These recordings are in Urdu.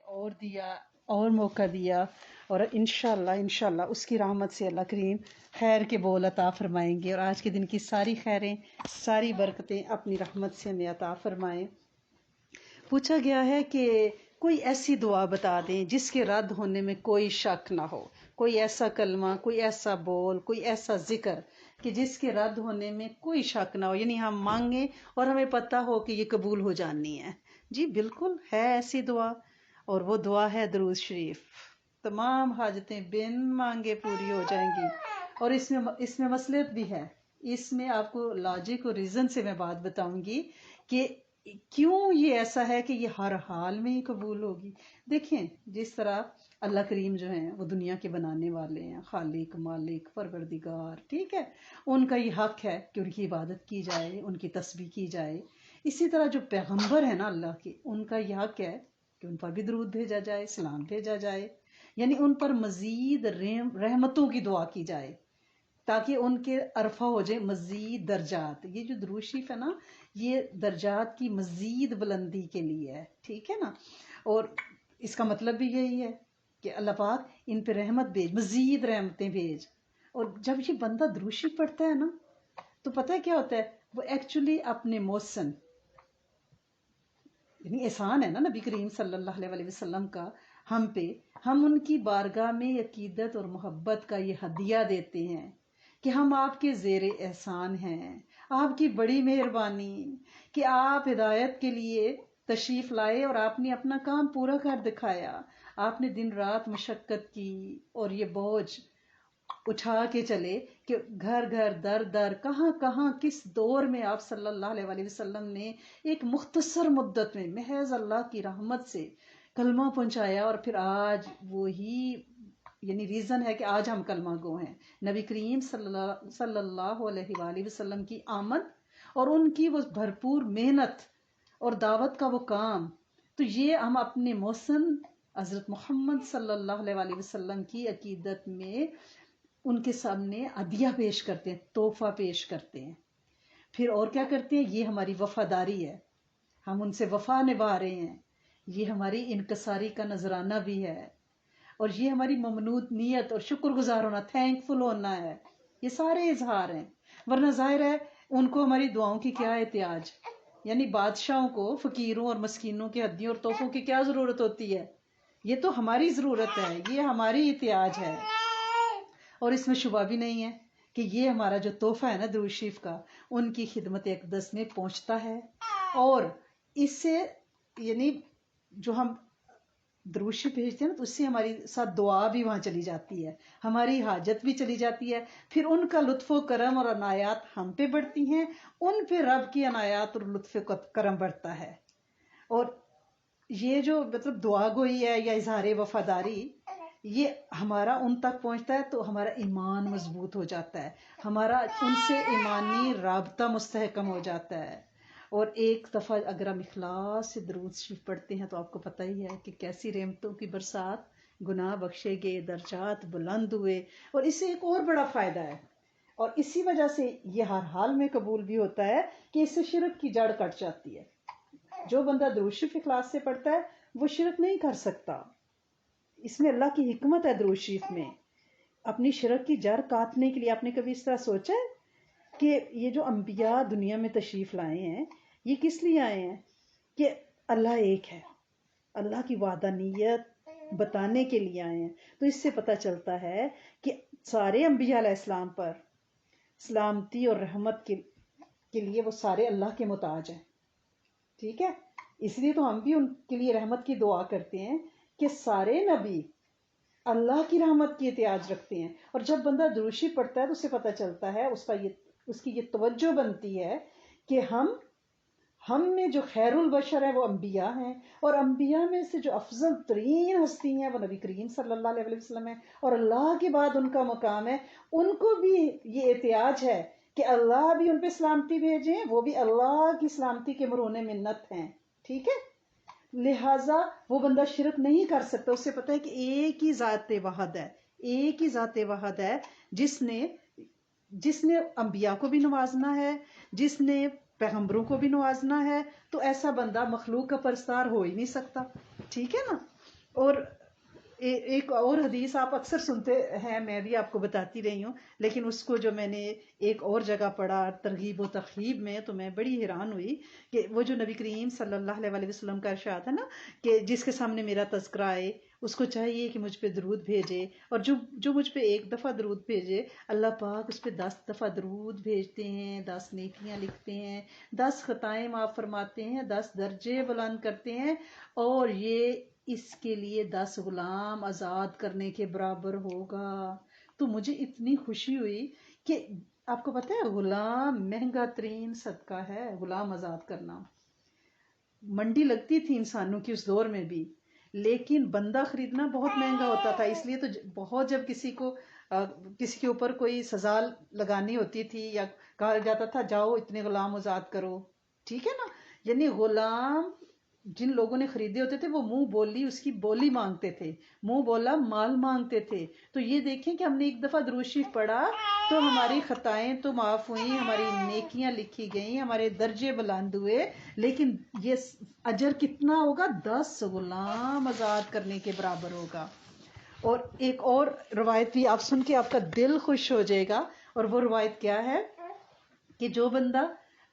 اور دیا اور موقع دیا، اور انشاءاللہ اس کی رحمت سے اللہ کریم خیر کے بول عطا فرمائیں گے، اور آج کے دن کی ساری خیریں ساری برکتیں اپنی رحمت سے ہمیں عطا فرمائیں۔ پوچھا گیا ہے کہ کوئی ایسی دعا بتا دیں جس کے رد ہونے میں کوئی شک نہ ہو، کوئی ایسا کلمہ، کوئی ایسا بول، کوئی ایسا ذکر کہ جس کے رد ہونے میں کوئی شک نہ ہو، یعنی ہم مانگیں اور ہمیں پتہ ہو کہ یہ قبول ہو جانی ہے۔ جی بالکل ہے ایسی دعا، اور وہ دعا ہے درود شریف۔ تمام حاجتیں بن مانگے پوری ہو جائیں گی، اور اس میں مصلحت بھی ہے۔ اس میں آپ کو لاجک اور ریزن سے میں بات بتاؤں گی کہ کیوں یہ ایسا ہے کہ یہ ہر حال میں ہی قبول ہوگی۔ دیکھیں، جس طرح اللہ کریم جو ہیں وہ دنیا کے بنانے والے ہیں، خالق، مالک، پروردگار، ٹھیک ہے، ان کا یہ حق ہے کہ ان کی عبادت کی جائے، ان کی تسبیح کی جائے۔ اسی طرح جو پیغمبر ہیں نا اللہ کے، ان کا یہ حق ہے کہ ان پر بھی درود بھیجا جائے، سلام بھیجا جائے، یعنی ان پر مزید رحمتوں کی دعا کی جائے تاکہ ان کے عرفہ ہو جائے مزید درجات۔ یہ جو درود شریف ہے نا، یہ درجات کی مزید بلندی کے لیے ہے، ٹھیک ہے نا۔ اور اس کا مطلب بھی یہی ہے کہ اللہ پاک ان پہ رحمت بھیج، مزید رحمتیں بھیج۔ اور جب یہ بندہ درود شریف پڑھتا ہے نا، تو پتہ ہے کیا ہوتا ہے، وہ ایکچولی اپنے محسن، یعنی احسان ہے نا نبی کریم صلی اللہ علیہ وسلم کا ہم پہ، ہم ان کی بارگاہ میں عقیدت اور محبت کا یہ ہدیہ دیتے ہیں کہ ہم آپ کے زیر احسان ہیں، آپ کی بڑی مہربانی کہ آپ ہدایت کے لیے تشریف لائے اور آپ نے اپنا کام پورا کر دکھایا۔ آپ نے دن رات مشقت کی اور یہ بوجھ اٹھا کے چلے کہ گھر گھر در در کہاں کہاں کس دور میں آپ صلی اللہ علیہ وسلم نے ایک مختصر مدت میں محض اللہ کی رحمت سے کلمہ پہنچایا، اور پھر آج وہی یعنی ریزن ہے کہ آج ہم کلمہ گو ہیں۔ نبی کریم صلی اللہ علیہ وآلہ وسلم کی آمد اور ان کی وہ بھرپور محنت اور دعوت کا وہ کام، تو یہ ہم اپنے محسن حضرت محمد صلی اللہ علیہ وآلہ وسلم کی عقیدت میں ان کے سامنے عطیہ پیش کرتے ہیں، تحفہ پیش کرتے ہیں۔ پھر اور کیا کرتے ہیں، یہ ہماری وفاداری ہے، ہم ان سے وفا نبھا رہے ہیں، یہ ہماری انکساری کا نذرانہ بھی ہے، اور یہ ہماری ممنون نیت اور شکر گزار ہونا، تھینک فل ہونا ہے۔ یہ سارے اظہار ہیں، ورنہ ظاہر ہے ان کو ہماری دعاؤں کی کیا احتیاج، یعنی بادشاہوں کو فقیروں اور مسکینوں کی ہدیوں اور تحفوں کی کیا ضرورت ہوتی ہے، یہ تو ہماری ضرورت ہے، یہ ہماری احتیاج ہے۔ اور اس میں شبہ بھی نہیں ہے کہ یہ ہمارا جو تحفہ ہے نا درود شریف کا، ان کی خدمت اقدس میں پہنچتا ہے، اور اس سے یعنی جو ہم درود شریف بھیجتے ہیں نا، تو اس سے ہماری ساتھ دعا بھی وہاں چلی جاتی ہے، ہماری حاجت بھی چلی جاتی ہے، پھر ان کا لطف و کرم اور عنایات ہم پہ بڑھتی ہیں، ان پہ رب کی عنایات اور لطف و کرم بڑھتا ہے۔ اور یہ جو مطلب دعا گوئی ہے یا اظہار وفاداری، یہ ہمارا ان تک پہنچتا ہے تو ہمارا ایمان مضبوط ہو جاتا ہے، ہمارا ان سے ایمانی رابطہ مستحکم ہو جاتا ہے۔ اور ایک دفعہ اگر ہم اخلاص سے درود شریف پڑھتے ہیں تو آپ کو پتہ ہی ہے کہ کیسی رحمتوں کی برسات، گناہ بخشے گئے، درجات بلند ہوئے، اور اس سے ایک اور بڑا فائدہ ہے، اور اسی وجہ سے یہ ہر حال میں قبول بھی ہوتا ہے کہ اس سے شرک کی جڑ کٹ جاتی ہے۔ جو بندہ درود شریف اخلاص سے پڑھتا ہے وہ شرک نہیں کر سکتا۔ اس میں اللہ کی حکمت ہے درود شریف میں، اپنی شرک کی جڑ کاٹنے کے لیے۔ آپ نے کبھی اس طرح سوچا ہے کہ یہ جو انبیاء دنیا میں تشریف لائے ہیں، یہ کس لیے آئے ہیں؟ کہ اللہ ایک ہے، اللہ کی وحدانیت بتانے کے لیے آئے ہیں۔ تو اس سے پتہ چلتا ہے کہ سارے انبیاء علیہ السلام پر سلامتی اور رحمت کے لیے وہ سارے اللہ کے محتاج ہیں، ٹھیک ہے۔ اس لیے تو ہم بھی ان کے لیے رحمت کی دعا کرتے ہیں کہ سارے نبی اللہ کی رحمت کی احتیاج رکھتے ہیں۔ اور جب بندہ درود شریف پڑھتا ہے تو اسے پتہ چلتا ہے، اس کی یہ توجہ بنتی ہے کہ ہم میں جو خیر البشر ہے وہ انبیاء ہیں، اور انبیاء میں سے جو افضل ترین ہستی ہیں وہ نبی کریم صلی اللہ علیہ وسلم ہیں، اور اللہ کے بعد ان کا مقام ہے۔ ان کو بھی یہ احتیاج ہے کہ اللہ بھی ان پہ سلامتی بھیجیں، وہ بھی اللہ کی سلامتی کے مرہون منت ہیں، ٹھیک ہے۔ لہٰذا وہ بندہ شرک نہیں کر سکتا، اسے پتہ ہے کہ ایک ہی ذات واحد ہے، ایک ہی ذات واحد ہے جس نے انبیاء کو بھی نوازنا ہے، جس نے پیغمبروں کو بھی نوازنا ہے، تو ایسا بندہ مخلوق کا پرستار ہو ہی نہیں سکتا، ٹھیک ہے نا۔ اور ایک اور حدیث آپ اکثر سنتے ہیں، میں بھی آپ کو بتاتی رہی ہوں، لیکن اس کو جو میں نے ایک اور جگہ پڑھا ترغیب و ترہیب میں، تو میں بڑی حیران ہوئی کہ وہ جو نبی کریم صلی اللہ علیہ وسلم کا ارشاد ہے نا کہ جس کے سامنے میرا تذکرہ آئے اس کو چاہیے کہ مجھ پہ درود بھیجے، اور جو مجھ پہ ایک دفعہ درود بھیجے اللہ پاک اس پہ 10 دفعہ درود بھیجتے ہیں، 10 نیکیاں لکھتے ہیں، 10 خطائیں معاف فرماتے ہیں، 10 درجے بلند کرتے ہیں، اور یہ اس کے لیے 10 غلام آزاد کرنے کے برابر ہوگا۔ تو مجھے اتنی خوشی ہوئی کہ آپ کو پتہ ہے غلام مہنگا ترین صدقہ ہے، غلام آزاد کرنا۔ منڈی لگتی تھی انسانوں کی اس دور میں بھی، لیکن بندہ خریدنا بہت مہنگا ہوتا تھا، اس لیے تو بہت جب کسی کے اوپر کوئی سزا لگانی ہوتی تھی یا کہا جاتا تھا جاؤ اتنے غلام آزاد کرو، ٹھیک ہے نا، یعنی غلام جن لوگوں نے خریدے ہوتے تھے وہ منہ بولی اس کی بولی مانگتے تھے، منہ بولا مال مانگتے تھے۔ تو یہ دیکھیں کہ ہم نے ایک دفعہ درود شریف پڑھا تو ہماری خطائیں تو معاف ہوئیں، ہماری نیکیاں لکھی گئیں، ہمارے درجے بلند ہوئے، لیکن یہ اجر کتنا ہوگا؟ 10 غلام آزاد کرنے کے برابر ہوگا۔ اور ایک اور روایت بھی آپ سن کے آپ کا دل خوش ہو جائے گا، اور وہ روایت کیا ہے کہ جو بندہ،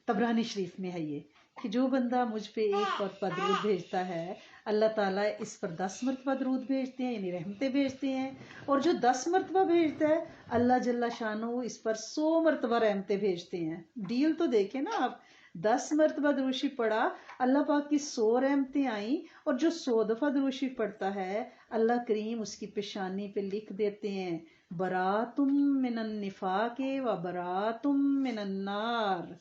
طبرانی شریف میں ہے یہ، کہ جو بندہ مجھ پہ ایک مرتبہ درود بھیجتا ہے اللہ تعالیٰ اس پر 10 مرتبہ درود بھیجتے ہیں، یعنی رحمتیں بھیجتے ہیں، اور جو 10 مرتبہ بھیجتا ہے اللہ جل شانہ اس پر 100 مرتبہ رحمتیں بھیجتے ہیں۔ ڈیل تو دیکھیں نا آپ، 10 مرتبہ درود شریف پڑھا اللہ پاک کی 100 رحمتیں آئیں، اور جو 100 دفعہ درود شریف پڑھتا ہے اللہ کریم اس کی پیشانی پہ لکھ دیتے ہیں براتم من النفاق و براتم من النار،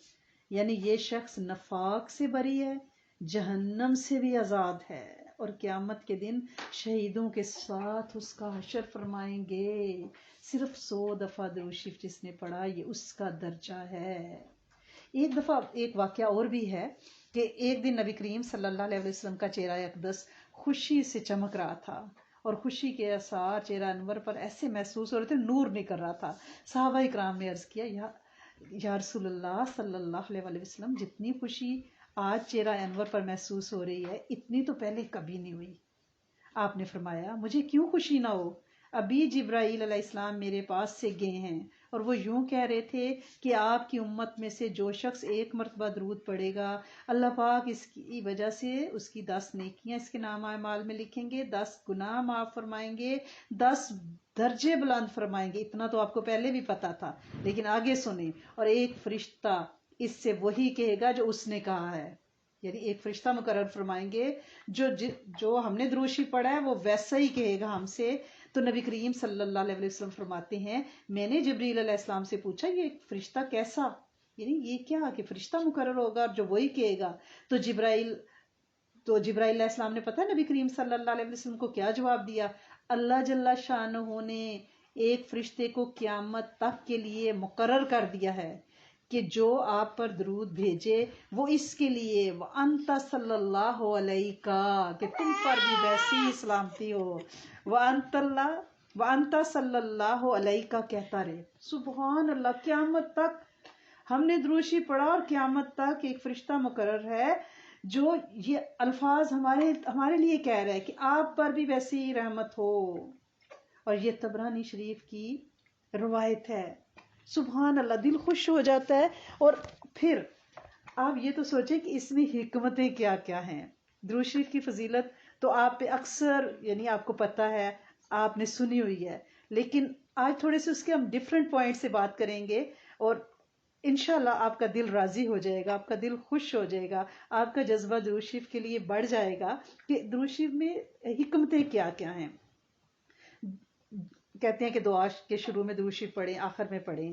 یعنی یہ شخص نفاق سے بری ہے، جہنم سے بھی آزاد ہے، اور قیامت کے دن شہیدوں کے ساتھ اس کا حشر فرمائیں گے۔ صرف 100 دفعہ درود شریف جس نے پڑھا یہ اس کا درجہ ہے۔ ایک دفعہ ایک واقعہ اور بھی ہے کہ ایک دن نبی کریم صلی اللہ علیہ وسلم کا چہرہ اقدس خوشی سے چمک رہا تھا، اور خوشی کے آثار چہرہ انور پر ایسے محسوس ہو رہے تھے، نور نکل رہا تھا۔ صحابہ اکرام نے عرض کیا یا رسول اللہ صلی اللہ علیہ وسلم، جتنی خوشی آج چہرہ انور پر محسوس ہو رہی ہے اتنی تو پہلے کبھی نہیں ہوئی۔ آپ نے فرمایا مجھے کیوں خوشی نہ ہو، ابھی جبرائیل علیہ السلام میرے پاس سے گئے ہیں اور وہ یوں کہہ رہے تھے کہ آپ کی امت میں سے جو شخص 1 مرتبہ درود پڑھے گا اللہ پاک اس کی وجہ سے اس کی 10 نیکیاں اس کے نام اعمال میں لکھیں گے، 10 گناہ معاف فرمائیں گے، 10 درجے بلند فرمائیں گے۔ اتنا تو آپ کو پہلے بھی پتا تھا، لیکن آگے سنیں، اور ایک فرشتہ اس سے وہی کہے گا جو اس نے کہا ہے، یعنی ایک فرشتہ مقرر فرمائیں گے جو ہم نے درود شریف پڑھا ہے وہ ویسا ہی کہے گا ہم سے۔ تو نبی کریم صلی اللہ علیہ وسلم فرماتے ہیں میں نے جبریل علیہ السلام سے پوچھا یہ فرشتہ کیسا، یعنی یہ کیا کہ فرشتہ مقرر ہوگا اور جو وہی کہے گا؟ تو جبرائیل علیہ السلام نے پتہ نبی کریم صلی اللہ علیہ وسلم کو کیا جواب دیا؟ اللہ جل شانہ نے ایک فرشتے کو قیامت تک کے لیے مقرر کر دیا ہے کہ جو آپ پر درود بھیجے وہ اس کے لیے وَأَنْتَ صلی اللہ علیہ کا، کہ تم پر بھی ویسی سلامتی ہو، وَأَنْتَ صلی اللہ علیہ کا کہتا رہے۔ سبحان اللہ، قیامت تک ہم نے درود شریف پڑھا اور قیامت تک ایک فرشتہ مقرر ہے جو یہ الفاظ ہمارے لیے کہہ رہا ہے کہ آپ پر بھی ویسی رحمت ہو، اور یہ طبرانی شریف کی روایت ہے۔ سبحان اللہ، دل خوش ہو جاتا ہے۔ اور پھر آپ یہ تو سوچیں کہ اس میں حکمتیں کیا کیا ہیں۔ درود شریف کی فضیلت تو آپ پہ اکثر یعنی آپ کو پتہ ہے، آپ نے سنی ہوئی ہے، لیکن آج تھوڑے سے اس کے ہم ڈیفرنٹ پوائنٹ سے بات کریں گے، اور انشاءاللہ آپ کا دل راضی ہو جائے گا، آپ کا دل خوش ہو جائے گا، آپ کا جذبہ درود شریف کے لیے بڑھ جائے گا کہ درود شریف میں حکمتیں کیا کیا ہیں۔ کہتے ہیں کہ دعا کے شروع میں درود شریف پڑھیں، آخر میں پڑھیں،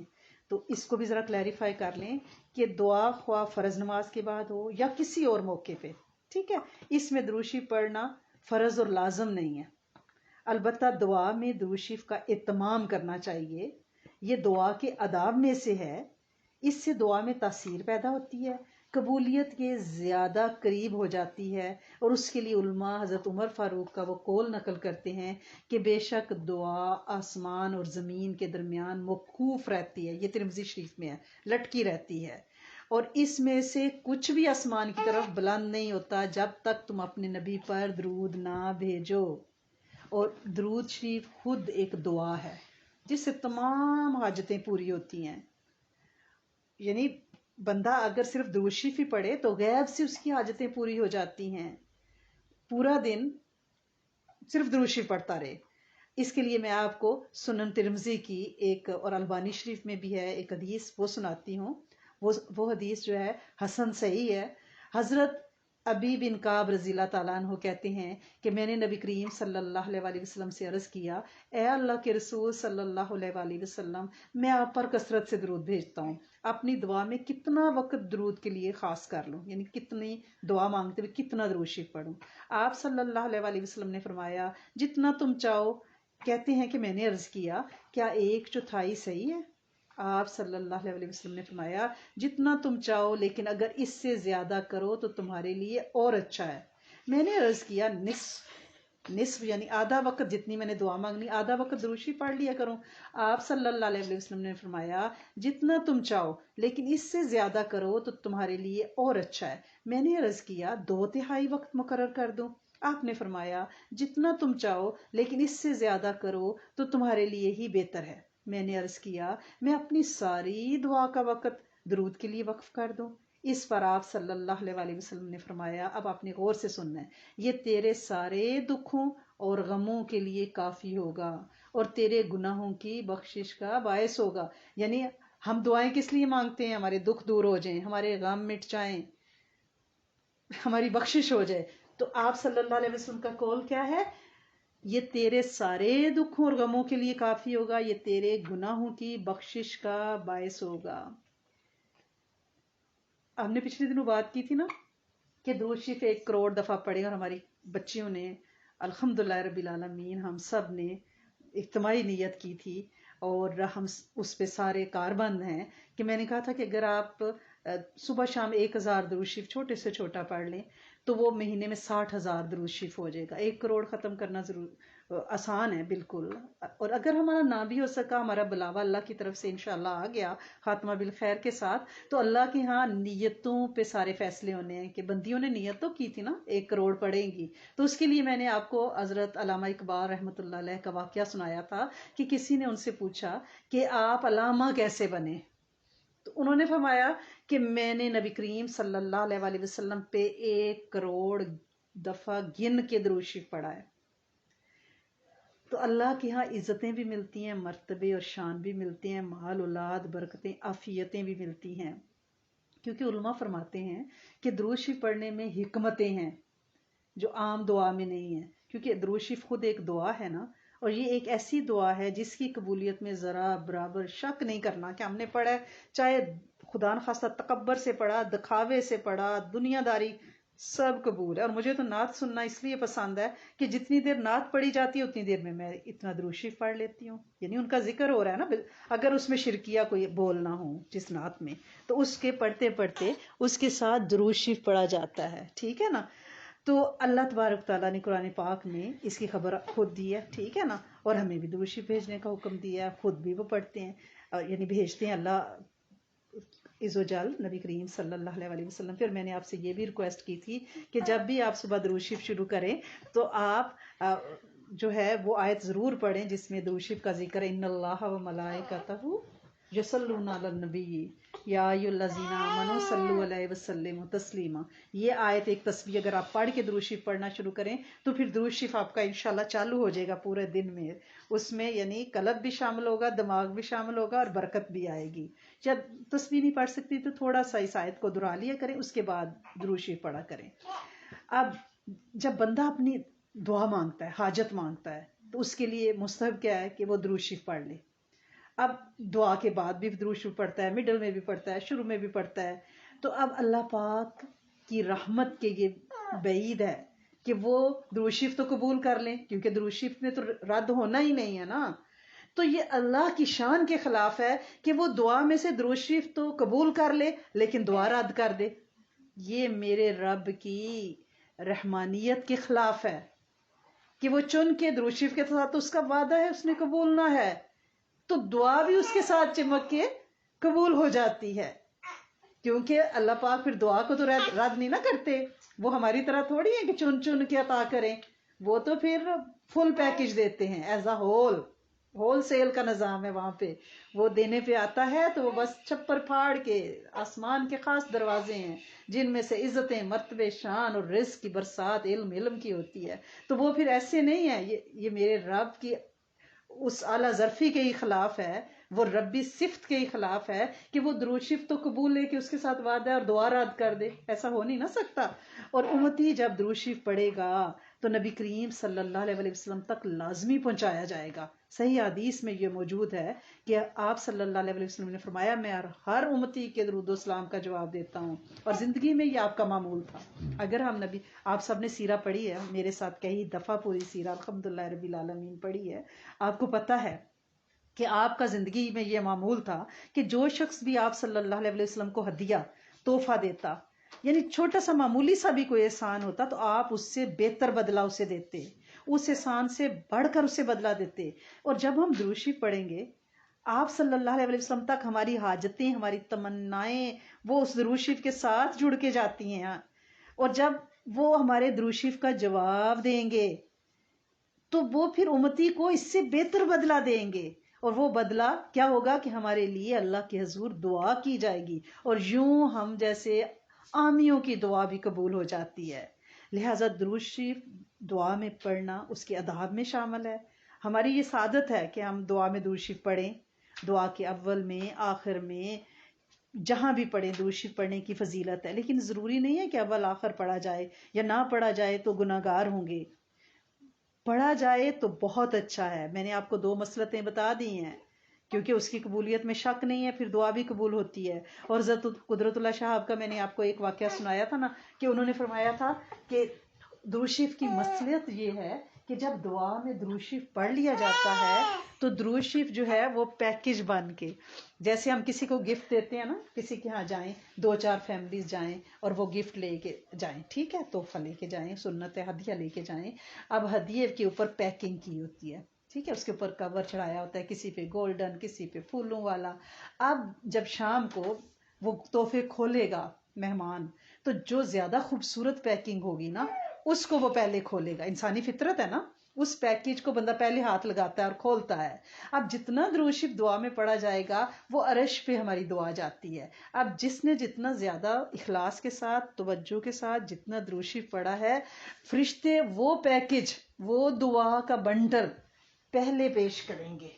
تو اس کو بھی ذرا کلیریفائی کر لیں کہ دعا خواہ فرض نماز کے بعد ہو یا کسی اور موقع پہ، ٹھیک ہے، اس میں درود شریف پڑھنا فرض اور لازم نہیں ہے، البتہ دعا میں درود شریف کا اہتمام کرنا چاہیے، یہ دعا کے آداب میں سے ہے، اس سے دعا میں تاثیر پیدا ہوتی ہے، قبولیت کے زیادہ قریب ہو جاتی ہے، اور اس کے لیے علماء حضرت عمر فاروق کا وہ قول نقل کرتے ہیں کہ بے شک دعا آسمان اور زمین کے درمیان موقوف رہتی ہے، یہ ترمذی شریف میں ہے، لٹکی رہتی ہے، اور اس میں سے کچھ بھی آسمان کی طرف بلند نہیں ہوتا جب تک تم اپنے نبی پر درود نہ بھیجو۔ اور درود شریف خود ایک دعا ہے جس سے تمام حاجتیں پوری ہوتی ہیں. یعنی بندہ اگر صرف درود شریف ہی پڑھے تو غیب سے اس کی حاجتیں پوری ہو جاتی ہیں. پورا دن صرف درود شریف پڑھتا رہے. اس کے لیے میں آپ کو سنن ترمذی کی ایک اور البانی شریف میں بھی ہے ایک حدیث وہ سناتی ہوں. وہ حدیث جو ہے حسن صحیح ہے. حضرت ابی بن کعب رضی اللہ تعالیٰ عنہ کہتے ہیں کہ میں نے نبی کریم صلی اللہ علیہ وآلہ وسلم سے عرض کیا، اے اللہ کے رسول صلی اللہ علیہ وآلہ وسلم، میں آپ پر کثرت سے درود بھیجتا ہوں، اپنی دعا میں کتنا وقت درود کے لیے خاص کر لوں، یعنی کتنی دعا مانگتے ہوئے کتنا درود شریف پڑھوں. آپ صلی اللہ علیہ وآلہ وسلم نے فرمایا جتنا تم چاہو. کہتے ہیں کہ میں نے عرض کیا کیا 1/4 صحیح ہے؟ آپ صلی اللہ علیہ وسلم نے فرمایا جتنا تم چاہو، لیکن اگر اس سے زیادہ کرو تو تمہارے لیے اور اچھا ہے. میں نے عرض کیا نصف یعنی آدھا وقت، جتنی میں نے دعا مانگنی آدھا وقت درود شریف پڑھ لیا کروں. آپ صلی اللہ علیہ وسلم نے فرمایا جتنا تم چاہو لیکن اس سے زیادہ کرو تو تمہارے لیے اور اچھا ہے. میں نے عرض کیا 2/3 وقت مقرر کر دوں. آپ نے فرمایا جتنا تم چاہو لیکن اس سے زیادہ کرو تو تمہارے لیے ہی بہتر ہے. میں نے عرض کیا میں اپنی ساری دعا کا وقت درود کے لیے وقف کر دوں. اس پر آپ صلی اللہ علیہ وآلہ وسلم نے فرمایا، اب آپ نے غور سے سننا ہے، یہ تیرے سارے دکھوں اور غموں کے لیے کافی ہوگا اور تیرے گناہوں کی بخشش کا باعث ہوگا. یعنی ہم دعائیں کس لیے مانگتے ہیں؟ ہمارے دکھ دور ہو جائیں، ہمارے غم مٹ جائیں، ہماری بخشش ہو جائے. تو آپ صلی اللہ علیہ وسلم کا قول کیا ہے؟ یہ تیرے سارے دکھوں اور غموں کے لیے کافی ہوگا، یہ تیرے گناہوں کی بخشش کا باعث ہوگا. ہم نے پچھلے دنوں بات کی تھی نا کہ درود شریف 1 کروڑ دفعہ پڑھے، اور ہماری بچیوں نے الحمدللہ رب العالمین ہم سب نے اجتماعی نیت کی تھی اور ہم اس پہ سارے کاربند ہیں کہ میں نے کہا تھا کہ اگر آپ صبح شام 1000 درود شریف چھوٹے سے چھوٹا پڑھ لیں تو وہ مہینے میں 60,000 درود شریف ہو جائے گا. 1 کروڑ ختم کرنا ضرور آسان ہے بالکل. اور اگر ہمارا نہ بھی ہو سکا، ہمارا بلاوا اللہ کی طرف سے انشاءاللہ آ گیا خاتمہ بالخیر کے ساتھ، تو اللہ کے ہاں نیتوں پہ سارے فیصلے ہونے ہیں کہ بندیوں نے نیت تو کی تھی نا 1 کروڑ پڑھیں گی. تو اس کے لیے میں نے آپ کو حضرت علامہ اقبال رحمۃ اللہ علیہ کا واقعہ سنایا تھا کہ کسی نے ان سے پوچھا کہ آپ علامہ کیسے بنے؟ تو انہوں نے فرمایا کہ میں نے نبی کریم صلی اللہ علیہ وآلہ وسلم پہ 1 کروڑ دفعہ گن کے درود شریف پڑھا ہے. تو اللہ کے ہاں عزتیں بھی ملتی ہیں، مرتبے اور شان بھی ملتے ہیں، مال اولاد برکتیں عافیتیں بھی ملتی ہیں. کیونکہ علماء فرماتے ہیں کہ درود شریف پڑھنے میں حکمتیں ہیں جو عام دعا میں نہیں ہیں. کیونکہ درود شریف خود ایک دعا ہے نا، اور یہ ایک ایسی دعا ہے جس کی قبولیت میں ذرا برابر شک نہیں کرنا کہ ہم نے پڑھا ہے، چاہے خدا نخواستہ تکبر سے پڑھا، دکھاوے سے پڑھا، دنیا داری، سب قبول ہے. اور مجھے تو نعت سننا اس لیے پسند ہے کہ جتنی دیر نعت پڑھی جاتی ہے اتنی دیر میں اتنا درود شریف پڑھ لیتی ہوں. یعنی ان کا ذکر ہو رہا ہے نا، اگر اس میں شرکیہ کوئی بولنا ہو جس نعت میں، تو اس کے پڑھتے پڑھتے اس کے ساتھ درود شریف پڑھا جاتا ہے. ٹھیک ہے نا؟ تو اللہ تبارک تعالیٰ نے قرآن پاک میں اس کی خبر خود دی ہے. ٹھیک ہے نا؟ اور ہمیں بھی درود شریف بھیجنے کا حکم دیا ہے، خود بھی وہ پڑھتے ہیں، یعنی بھیجتے ہیں اللہ عز و جل نبی کریم صلی اللہ علیہ وآلہ وسلم. پھر میں نے آپ سے یہ بھی ریکویسٹ کی تھی کہ جب بھی آپ صبح درود شریف شروع کریں تو آپ جو ہے وہ آیت ضرور پڑھیں جس میں درود شریف کا ذکر ہے، ان اللہ و ملائکتہ یصلون علی النبی یا ایھا الذین آمنوا صلوا علیہ وسلموا تسلیما. یہ آیت ایک تسبیح اگر آپ پڑھ کے درود شریف پڑھنا شروع کریں تو پھر درود شریف آپ کا انشاءاللہ چالو ہو جائے گا پورے دن میں. اس میں یعنی قلب بھی شامل ہوگا، دماغ بھی شامل ہوگا اور برکت بھی آئے گی. جب تسبیح نہیں پڑھ سکتی تو تھوڑا سا اس آیت کو دہرا لیا کریں، اس کے بعد درود شریف پڑھا کریں. اب جب بندہ اپنی دعا مانگتا ہے، حاجت مانگتا ہے، تو اس کے لیے مستحب کیا ہے کہ وہ درود شریف پڑھ لے. اب دعا کے بعد بھی درود شریف پڑھتا ہے، مڈل میں بھی پڑھتا ہے، شروع میں بھی پڑھتا ہے. تو اب اللہ پاک کی رحمت کے یہ بعید ہے کہ وہ درود شریف تو قبول کر لیں، کیونکہ درود شریف میں تو رد ہونا ہی نہیں ہے نا. تو یہ اللہ کی شان کے خلاف ہے کہ وہ دعا میں سے درود شریف تو قبول کر لے لیکن دعا رد کر دے. یہ میرے رب کی رحمانیت کے خلاف ہے کہ وہ چن کے درود شریف کے ساتھ اس کا وعدہ ہے اس نے قبولنا ہے، تو دعا بھی اس کے ساتھ چمک کے قبول ہو جاتی ہے. کیونکہ اللہ پاک پھر دعا کو تو رد نہیں نہ کرتے، وہ ہماری طرح تھوڑی ہے کہ چن چن کے عطا کریں. وہ تو پھر فل پیکج دیتے ہیں ایز اے ہول سیل کا نظام ہے وہاں پہ. وہ دینے پہ آتا ہے تو وہ بس چھپر پھاڑ کے آسمان کے خاص دروازے ہیں جن میں سے عزتیں، مرتبے، شان اور رزق کی برسات علم کی ہوتی ہے. تو وہ پھر ایسے نہیں ہے. یہ میرے رب کی اس اعلیٰ ظرفی کے ہی خلاف ہے، وہ ربی صفت کے ہی خلاف ہے کہ وہ درود شریف تو قبول لے کے اس کے ساتھ وعدہ ہے اور دعا رد کر دے. ایسا ہو نہیں نہ سکتا. اور امتی جب درود شریف پڑھے گا تو نبی کریم صلی اللہ علیہ وسلم تک لازمی پہنچایا جائے گا. صحیح حدیث میں یہ موجود ہے کہ آپ صلی اللہ علیہ وسلم نے فرمایا میں ہر امتی کے درود و سلام کا جواب دیتا ہوں، اور زندگی میں یہ آپ کا معمول تھا. اگر ہم نبی، آپ سب نے سیرہ پڑھی ہے میرے ساتھ کئی دفعہ، پوری سیرہ الحمدللہ رب العالمین پڑھی ہے، آپ کو پتہ ہے کہ آپ کا زندگی میں یہ معمول تھا کہ جو شخص بھی آپ صلی اللہ علیہ وسلم کو ہدیہ تحفہ دیتا، یعنی چھوٹا سا معمولی سا بھی کوئی احسان ہوتا تو آپ اس سے بہتر بدلہ اسے دیتے، اس احسان سے بڑھ کر اسے بدلہ دیتے. اور جب ہم درود شریف پڑھیں گے آپ صلی اللہ علیہ وسلم تک ہماری حاجتیں، ہماری تمنائیں وہ اس درود شریف کے ساتھ جڑ کے جاتی ہیں. اور جب وہ ہمارے درود شریف کا جواب دیں گے تو وہ پھر امتی کو اس سے بہتر بدلہ دیں گے. اور وہ بدلہ کیا ہوگا کہ ہمارے لیے اللہ کے حضور دعا کی جائے گی، اور یوں ہم جیسے عامیوں کی دعا بھی قبول ہو جاتی ہے. لہٰذا درود شریف دعا میں پڑھنا اس کے آداب میں شامل ہے. ہماری یہ سعادت ہے کہ ہم دعا میں درود شریف پڑھیں. دعا کے اول میں، آخر میں، جہاں بھی پڑھیں درود شریف پڑھنے کی فضیلت ہے. لیکن ضروری نہیں ہے کہ اول آخر پڑھا جائے، یا نہ پڑھا جائے تو گناہگار ہوں گے. پڑھا جائے تو بہت اچھا ہے. میں نے آپ کو 2 مصلحتیں بتا دی ہیں کیونکہ اس کی قبولیت میں شک نہیں ہے، پھر دعا بھی قبول ہوتی ہے. اور حضرت قدرت اللہ شاہب کا میں نے آپ کو ایک واقعہ سنایا تھا نا کہ انہوں نے فرمایا تھا کہ درود شریف کی مصلحت یہ ہے کہ جب دعا میں درود شریف پڑھ لیا جاتا ہے تو درود شریف جو ہے وہ پیکج بن کے، جیسے ہم کسی کو گفٹ دیتے ہیں نا، کسی کے ہاں جائیں 2-4 فیملیز جائیں اور وہ گفٹ لے کے جائیں، ٹھیک ہے، تحفہ لے کے جائیں، سنت ہے ہدیہ لے کے جائیں. اب ہدیے کے اوپر پیکنگ کی ہوتی ہے، ٹھیک ہے، اس کے اوپر کور چڑھایا ہوتا ہے، کسی پہ گولڈن، کسی پہ پھولوں والا. اب جب شام کو وہ تحفے کھولے گا مہمان تو جو زیادہ خوبصورت پیکنگ ہوگی نا اس کو وہ پہلے کھولے گا. انسانی فطرت ہے نا، اس پیکج کو بندہ پہلے ہاتھ لگاتا ہے اور کھولتا ہے. اب جتنا درود شریف دعا میں پڑھا جائے گا وہ عرش پہ ہماری دعا جاتی ہے. اب جس نے جتنا زیادہ اخلاص کے ساتھ، توجہ کے ساتھ جتنا درود شریف پڑھا ہے، فرشتے وہ پیکج، وہ دعا کا بنڈل پہلے پیش کریں گے،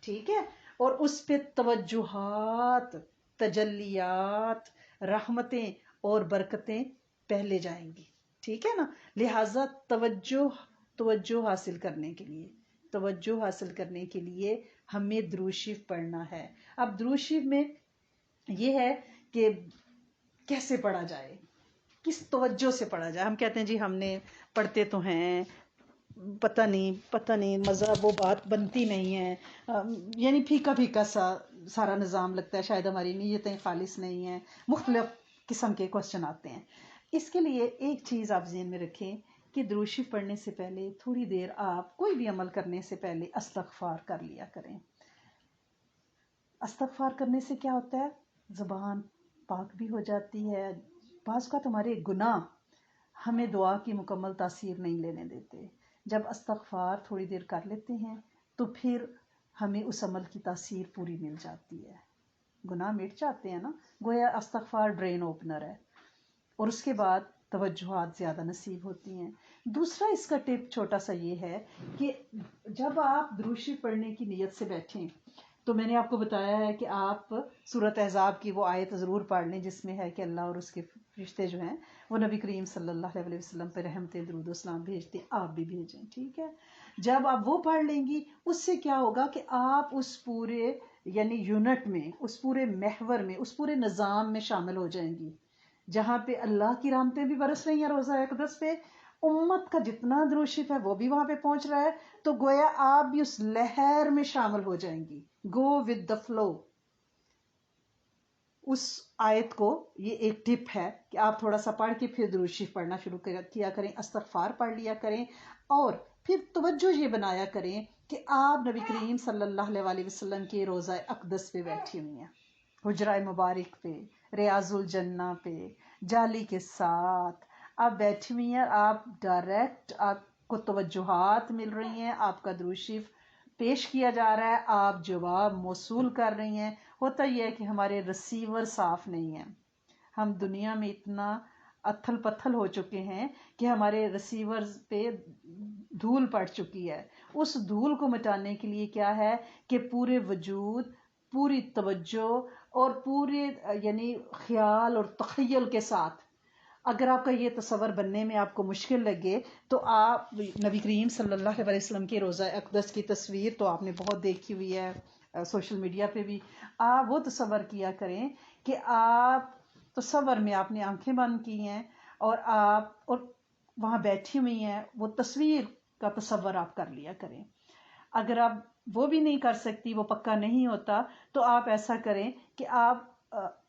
ٹھیک ہے، اور اس پہ توجہات، تجلیات، رحمتیں اور برکتیں پہلے جائیں گی، ٹھیک ہے نا. لہٰذا توجہ حاصل کرنے کے لیے ہمیں درود شریف پڑھنا ہے. اب درود شریف میں یہ ہے کہ کیسے پڑھا جائے، کس توجہ سے پڑھا جائے. ہم کہتے ہیں جی ہم نے پڑھتے تو ہیں، پتہ نہیں مزہ وہ بات بنتی نہیں ہے، یعنی پھیکا سا سارا نظام لگتا ہے، شاید ہماری نیتیں خالص نہیں ہیں، مختلف قسم کے کوشچن آتے ہیں. اس کے لیے ایک چیز آپ ذہن میں رکھیں کہ درود شریف پڑھنے سے پہلے تھوڑی دیر آپ کوئی بھی عمل کرنے سے پہلے استغفار کر لیا کریں. استغفار کرنے سے کیا ہوتا ہے، زبان پاک بھی ہو جاتی ہے. بعض کا تمہارے گناہ ہمیں دعا کی مکمل تاثیر نہیں لینے دیتے. جب استغفار تھوڑی دیر کر لیتے ہیں تو پھر ہمیں اس عمل کی تاثیر پوری مل جاتی ہے، گناہ مٹ جاتے ہیں نا. گویا استغفار ڈرین اوپنر ہے، اور اس کے بعد توجہات زیادہ نصیب ہوتی ہیں. دوسرا اس کا ٹپ چھوٹا سا یہ ہے کہ جب آپ درود شریف پڑھنے کی نیت سے بیٹھیں تو میں نے آپ کو بتایا ہے کہ آپ سورۃ احزاب کی وہ آیت ضرور پڑھ لیں جس میں ہے کہ اللہ اور اس کے فرشتے جو ہیں وہ نبی کریم صلی اللہ علیہ وسلم پہ رحمتیں، درود و سلام بھیجتے، آپ بھی بھیجیں، ٹھیک ہے. جب آپ وہ پڑھ لیں گی اس سے کیا ہوگا کہ آپ اس پورے یعنی یونٹ میں، اس پورے محور میں، اس پورے نظام میں شامل ہو جائیں گی جہاں پہ اللہ کی رحمتیں بھی برس رہی ہیں روضہ اقدس پہ، امت کا جتنا درود شریف ہے وہ بھی وہاں پہ پہنچ رہا ہے، تو گویا آپ بھی اس لہر میں شامل ہو جائیں گی. Go with the flow. اس آیت کو یہ ایک ٹپ ہے کہ آپ تھوڑا سا پڑھ کے پھر درود شریف پڑھنا شروع کیا کریں، استغفار پڑھ لیا کریں، اور پھر توجہ یہ بنایا کریں کہ آپ نبی کریم صلی اللہ علیہ وسلم کے روضہ اقدس پہ بیٹھی ہوئی ہیں، حجرہ مبارک پہ، ریاض الجنہ پہ، جالی کے ساتھ آپ بیٹھی ہوئی ہیں. آپ ڈائریکٹ آپ کو توجہات مل رہی ہیں، آپ کا درود شریف پیش کیا جا رہا ہے، آپ جواب موصول کر رہی ہیں. ہوتا یہ ہے کہ ہمارے رسیور صاف نہیں ہیں. ہم دنیا میں اتنا اتھل پتھل ہو چکے ہیں کہ ہمارے ریسیور پہ دھول پڑ چکی ہے. اس دھول کو مٹانے کے لیے کیا ہے کہ پورے وجود، پوری توجہ اور پورے یعنی خیال اور تخیل کے ساتھ، اگر آپ کا یہ تصور بننے میں آپ کو مشکل لگے تو آپ نبی کریم صلی اللہ علیہ وسلم کے روضہ اقدس کی تصویر تو آپ نے بہت دیکھی ہوئی ہے سوشل میڈیا پہ بھی. آپ وہ تصور کیا کریں کہ آپ تصور میں آپ نے آنکھیں بند کی ہیں اور آپ اور وہاں بیٹھی ہوئی ہیں، وہ تصویر کا تصور آپ کر لیا کریں. اگر آپ وہ بھی نہیں کر سکتی، وہ پکا نہیں ہوتا، تو آپ ایسا کریں کہ آپ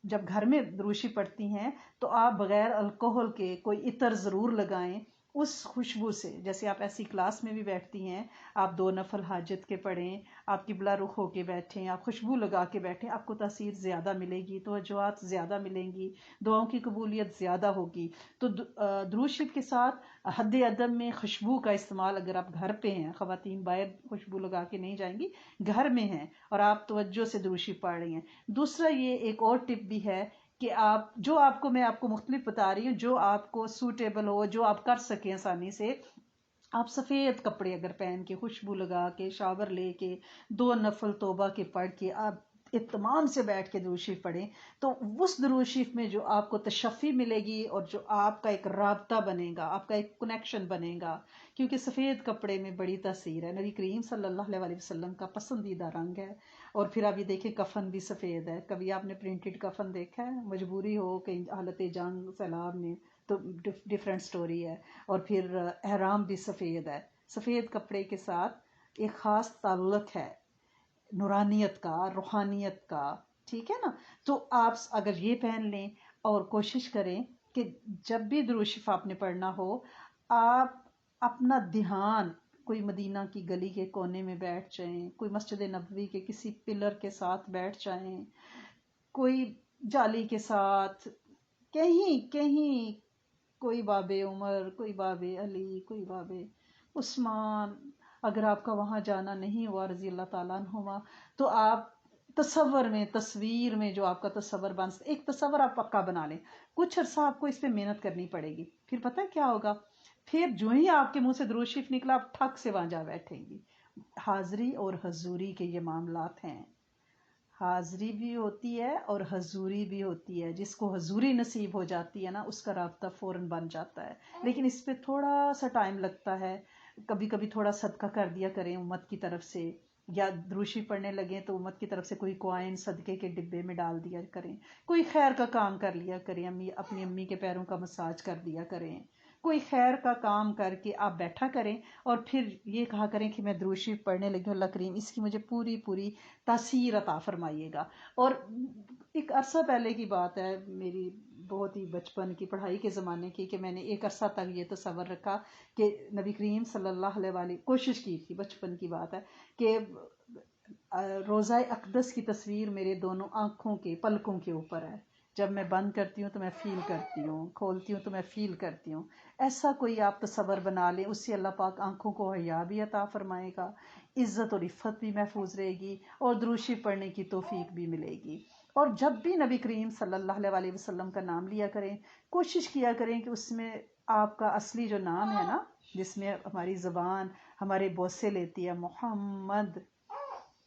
جب گھر میں دروشی پڑتی ہیں تو آپ بغیر الکوہل کے کوئی عطر ضرور لگائیں. اس خوشبو سے، جیسے آپ ایسی کلاس میں بھی بیٹھتی ہیں، آپ 2 نفل حاجت کے پڑھیں، آپ قبلہ رخ ہو کے بیٹھیں، آپ خوشبو لگا کے بیٹھیں، آپ کو تاثیر زیادہ ملے گی، توجہات زیادہ ملیں گی، دعاؤں کی قبولیت زیادہ ہوگی. تو درود شریف کے ساتھ حد ادب میں خوشبو کا استعمال، اگر آپ گھر پہ ہیں، خواتین باہر خوشبو لگا کے نہیں جائیں گی، گھر میں ہیں اور آپ توجہ سے درود شریف پڑھ رہی ہیں. دوسرا یہ ایک اور ٹپ بھی ہے کہ میں آپ کو مختلف بتا رہی ہوں، جو آپ کو سوٹیبل ہو، جو آپ کر سکیں آسانی سے. آپ سفید کپڑے اگر پہن کے، خوشبو لگا کے، شاور لے کے، 2 نفل توبہ کے پڑھ کے آپ اہتمام سے بیٹھ کے درود شریف پڑھیں، تو اس درود شریف میں جو آپ کو تشفی ملے گی اور جو آپ کا ایک رابطہ بنے گا، آپ کا ایک کنیکشن بنے گا. کیونکہ سفید کپڑے میں بڑی تاثیر ہے. نبی کریم صلی اللہ علیہ وسلم کا پسندیدہ رنگ ہے. اور پھر آپ یہ دیکھیں کفن بھی سفید ہے. کبھی آپ نے پرنٹڈ کفن دیکھا ہے؟ مجبوری ہو کہ حالت جنگ، سیلاب میں تو ڈفرینٹ سٹوری ہے. اور پھر احرام بھی سفید ہے. سفید کپڑے کے ساتھ ایک خاص تعلق ہے نورانیت کا، روحانیت کا. ٹھیک ہے نا؟ تو آپ اگر یہ پہن لیں اور کوشش کریں کہ جب بھی درود شریف آپ نے پڑھنا ہو، آپ اپنا دھیان کوئی مدینہ کی گلی کے کونے میں بیٹھ جائیں، کوئی مسجد نبوی کے کسی پلر کے ساتھ بیٹھ جائیں، کوئی جالی کے ساتھ، کہیں کہیں، کوئی باب عمر، کوئی باب علی، کوئی باب عثمان. اگر آپ کا وہاں جانا نہیں ہوا رضی اللہ تعالیٰ عنہما، تو آپ تصور میں، تصویر میں جو آپ کا تصور ایک تصور آپ پکا بنا لیں. کچھ عرصہ آپ کو اس پہ محنت کرنی پڑے گی. پھر پتہ کیا ہوگا؟ پھر جو ہی آپ کے منہ سے درود شریف نکلا، آپ ٹھک سے وہاں جا بیٹھیں گی. حاضری اور حضوری کے یہ معاملات ہیں. حاضری بھی ہوتی ہے اور حضوری بھی ہوتی ہے. جس کو حضوری نصیب ہو جاتی ہے نا، اس کا رابطہ فوراً بن جاتا ہے. لیکن اس پہ تھوڑا سا ٹائم لگتا ہے. کبھی کبھی تھوڑا صدقہ کر دیا کریں امت کی طرف سے، یا درود شریف پڑھنے لگیں تو امت کی طرف سے کوئی کوائن صدقے کے ڈبے میں ڈال دیا کریں. کوئی خیر کا کام کر لیا کریں، اپنی امی کے پیروں کا مساج کر دیا کریں. کوئی خیر کا کام کر کے آپ بیٹھا کریں اور پھر یہ کہا کریں کہ میں درود شریف پڑھنے لگی ہوں، اللہ کریم اس کی مجھے پوری پوری تاثیر عطا فرمائیے گا. اور ایک عرصہ پہلے کی بات ہے، میری بہت ہی بچپن کی پڑھائی کے زمانے کی، کہ میں نے ایک عرصہ تک یہ تصور رکھا کہ نبی کریم صلی اللہ علیہ وآلہ، کوشش کی تھی، بچپن کی بات ہے، کہ روضہ اقدس کی تصویر میرے دونوں آنکھوں کے پلکوں کے اوپر ہے. جب میں بند کرتی ہوں تو میں فیل کرتی ہوں، کھولتی ہوں تو میں فیل کرتی ہوں. ایسا کوئی آپ تصور بنا لیں، اس سے اللہ پاک آنکھوں کو حیا بھی عطا فرمائے گا، عزت اور عفت بھی محفوظ رہے گی، اور درود شریف پڑھنے کی توفیق بھی ملے گی. اور جب بھی نبی کریم صلی اللہ علیہ وسلم کا نام لیا کریں، کوشش کیا کریں کہ اس میں آپ کا اصلی جو نام ہے نا، جس میں ہماری زبان ہمارے بوسے لیتی ہے، محمد،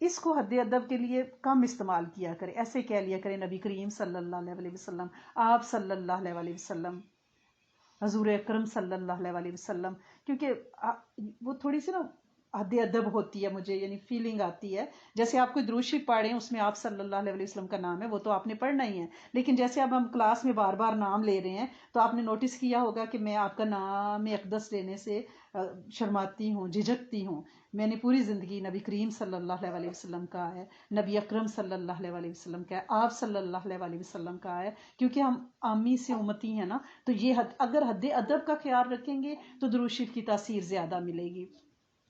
اس کو حد ادب کے لیے کم استعمال کیا کریں. ایسے کہہ لیا کریں نبی کریم صلی اللہ علیہ وسلم، آپ صلی اللہ علیہ وسلم، حضور اکرم صلی اللہ علیہ وسلم. کیونکہ وہ تھوڑی سی نا حد ادب ہوتی ہے، مجھے یعنی فیلنگ آتی ہے. جیسے آپ کوئی درود شریف پڑھیں، اس میں آپ صلی اللہ علیہ وسلم کا نام ہے، وہ تو آپ نے پڑھنا ہی ہے. لیکن جیسے اب ہم کلاس میں بار بار نام لے رہے ہیں، تو آپ نے نوٹس کیا ہوگا کہ میں آپ کا نام اقدس لینے سے شرماتی ہوں، جھجکتی ہوں. میں نے پوری زندگی نبی کریم صلی اللہ علیہ وسلم کا ہے، نبی اکرم صلی اللہ علیہ وسلم کا ہے، آپ صلی اللہ علیہ وسلم کا ہے. کیونکہ ہم عامی سے امتی ہیں نا، تو یہ اگر حد ادب کا خیال رکھیں گے تو درود شریف کی تاثیر زیادہ ملے گی.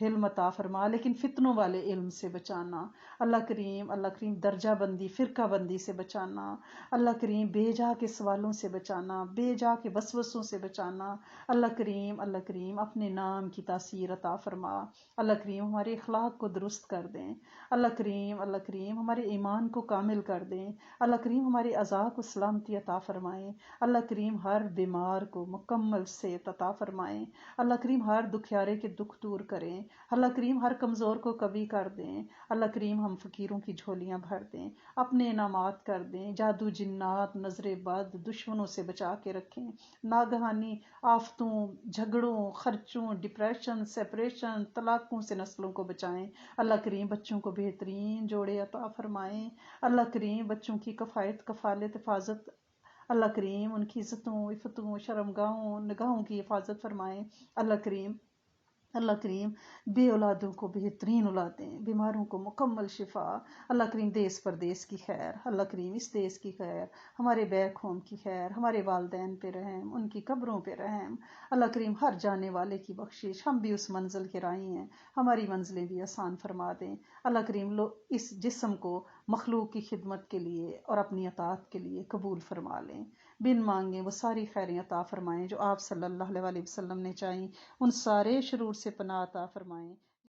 علم عطا فرما، لیکن فتنوں والے علم سے بچانا اللہ کریم درجہ بندی فرقہ بندی سے بچانا اللہ کریم، بے جا کے سوالوں سے بچانا، بے جا کے وسوسوں سے بچانا اللہ کریم اپنے نام کی تاثیر عطا فرما اللہ کریم، ہمارے اخلاق کو درست کر دیں اللہ کریم ہمارے ایمان کو کامل کر دیں اللہ کریم، ہمارے اعضاء کو سلامتی عطا فرمائیں اللہ کریم، ہر بیمار کو مکمل صحت عطا فرمائیں اللہ کریم، ہر دکھیارے کے دکھ دور کریں اللہ کریم، ہر کمزور کو قوی کر دیں اللہ کریم، ہم فقیروں کی جھولیاں بھر دیں، اپنے انعامات کر دیں، جادو جنات نظر بد دشمنوں سے بچا کے رکھیں، ناگہانی آفتوں جھگڑوں خرچوں ڈپریشن سیپریشن طلاقوں سے نسلوں کو بچائیں اللہ کریم، بچوں کو بہترین جوڑے عطا فرمائیں اللہ کریم، بچوں کی کفالت حفاظت اللہ کریم، ان کی عزتوں عفتوں شرمگاہوں نگاہوں کی حفاظت فرمائیں اللہ کریم، بے اولادوں کو بہترین اولادیں، بیماروں کو مکمل شفا اللہ کریم، دیس پردیس کی خیر اللہ کریم، اس دیس کی خیر، ہمارے بیک ہوم کی خیر، ہمارے والدین پہ رحم، ان کی قبروں پہ رحم اللہ کریم، ہر جانے والے کی بخشش، ہم بھی اس منزل کے راہی ہیں، ہماری منزلیں بھی آسان فرما دیں اللہ کریم، اس جسم کو مخلوق کی خدمت کے لیے اور اپنی اطاعت کے لیے قبول فرما لیں، بن مانگے وہ ساری خیریں عطا فرمائیں جو آپ صلی اللہ علیہ وسلم نے چاہیں، ان سارے شرور سے پناہ عطا فرمائیں۔